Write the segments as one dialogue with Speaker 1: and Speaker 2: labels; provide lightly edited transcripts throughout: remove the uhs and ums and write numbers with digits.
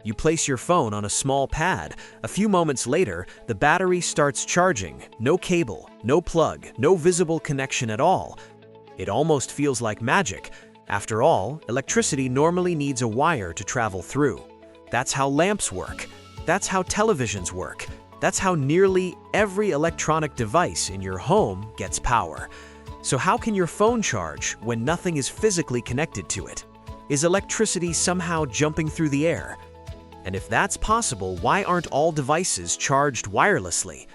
Speaker 1: You place your phone on a small pad. A few moments later, the battery starts charging. No cable, no plug, no visible connection at all. It almost feels like magic. After all, electricity normally needs a wire to travel through. That's how lamps work. That's how televisions work. That's how nearly every electronic device in your home gets power. So how can your phone charge when nothing is physically connected to it? Is electricity somehow jumping through the air? And if that's possible, why aren't all devices charged wirelessly?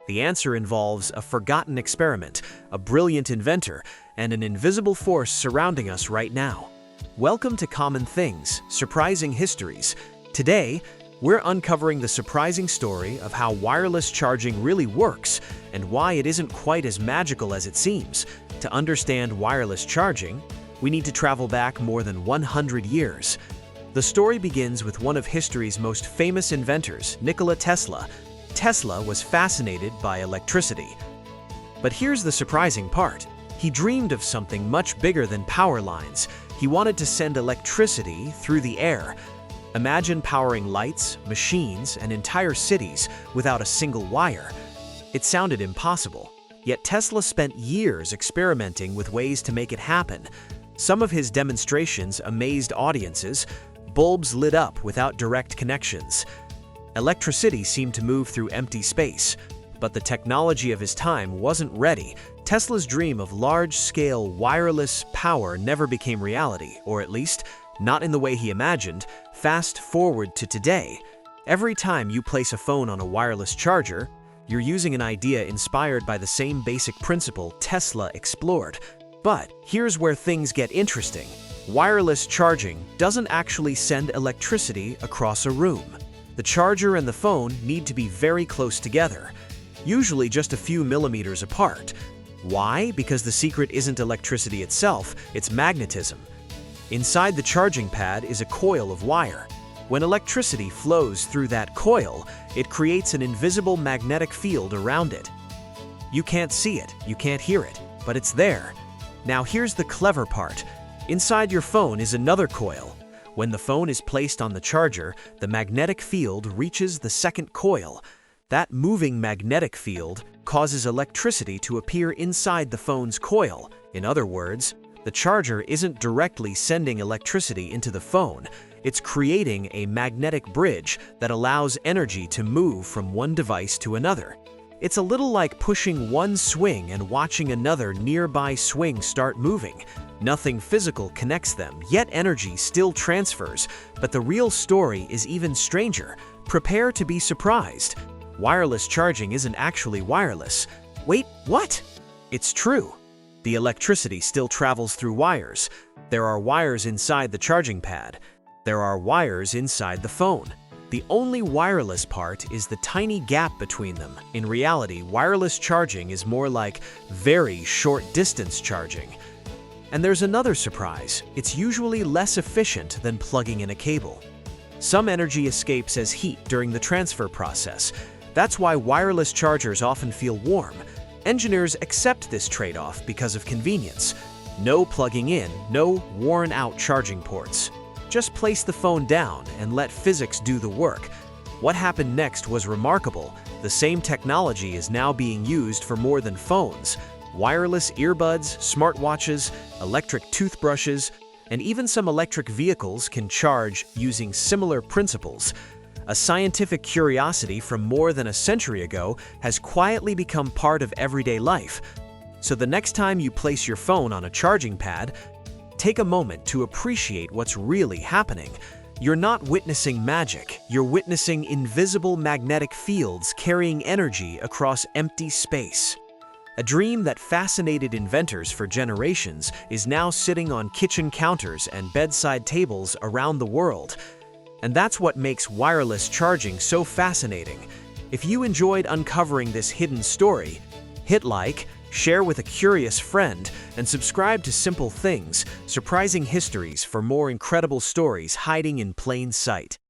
Speaker 1: The answer involves a forgotten experiment, a brilliant inventor, and an invisible force surrounding us right now. Welcome to Common Things, Surprising Histories. Today, we're uncovering the surprising story of how wireless charging really works and why it isn't quite as magical as it seems. To understand wireless charging, we need to travel back more than 100 years. The story begins with one of history's most famous inventors, Nikola Tesla. Tesla was fascinated by electricity. But here's the surprising part. He dreamed of something much bigger than power lines. He wanted to send electricity through the air. Imagine powering lights, machines, and entire cities without a single wire. It sounded impossible. Yet Tesla spent years experimenting with ways to make it happen. Some of his demonstrations amazed audiences. Bulbs lit up without direct connections. Electricity seemed to move through empty space, but the technology of his time wasn't ready. Tesla's dream of large-scale wireless power never became reality, or at least, not in the way he imagined. Fast forward to today. Every time you place a phone on a wireless charger, you're using an idea inspired by the same basic principle Tesla explored. But here's where things get interesting. Wireless charging doesn't actually send electricity across a room. The charger and the phone need to be very close together, usually just a few millimeters apart. Why? Because the secret isn't electricity itself, it's magnetism. Inside the charging pad is a coil of wire. When electricity flows through that coil, it creates an invisible magnetic field around it. You can't see it, you can't hear it, but it's there. Now here's the clever part. Inside your phone is another coil. When the phone is placed on the charger, the magnetic field reaches the second coil. That moving magnetic field causes electricity to appear inside the phone's coil. In other words, the charger isn't directly sending electricity into the phone. It's creating a magnetic bridge that allows energy to move from one device to another. It's a little like pushing one swing and watching another nearby swing start moving. Nothing physical connects them, yet energy still transfers. But the real story is even stranger. Prepare to be surprised. Wireless charging isn't actually wireless. Wait, what? It's true. The electricity still travels through wires. There are wires inside the charging pad. There are wires inside the phone. The only wireless part is the tiny gap between them. In reality, wireless charging is more like very short-distance charging. And there's another surprise. It's usually less efficient than plugging in a cable. Some energy escapes as heat during the transfer process. That's why wireless chargers often feel warm. Engineers accept this trade-off because of convenience. No plugging in, no worn-out charging ports. Just place the phone down and let physics do the work. What happened next was remarkable. The same technology is now being used for more than phones. Wireless earbuds, smartwatches, electric toothbrushes, and even some electric vehicles can charge using similar principles. A scientific curiosity from more than a century ago has quietly become part of everyday life. So the next time you place your phone on a charging pad, take a moment to appreciate what's really happening. You're not witnessing magic, you're witnessing invisible magnetic fields carrying energy across empty space. A dream that fascinated inventors for generations is now sitting on kitchen counters and bedside tables around the world. And that's what makes wireless charging so fascinating. If you enjoyed uncovering this hidden story, hit like, share with a curious friend, and subscribe to Simple Things, Surprising Histories for more incredible stories hiding in plain sight.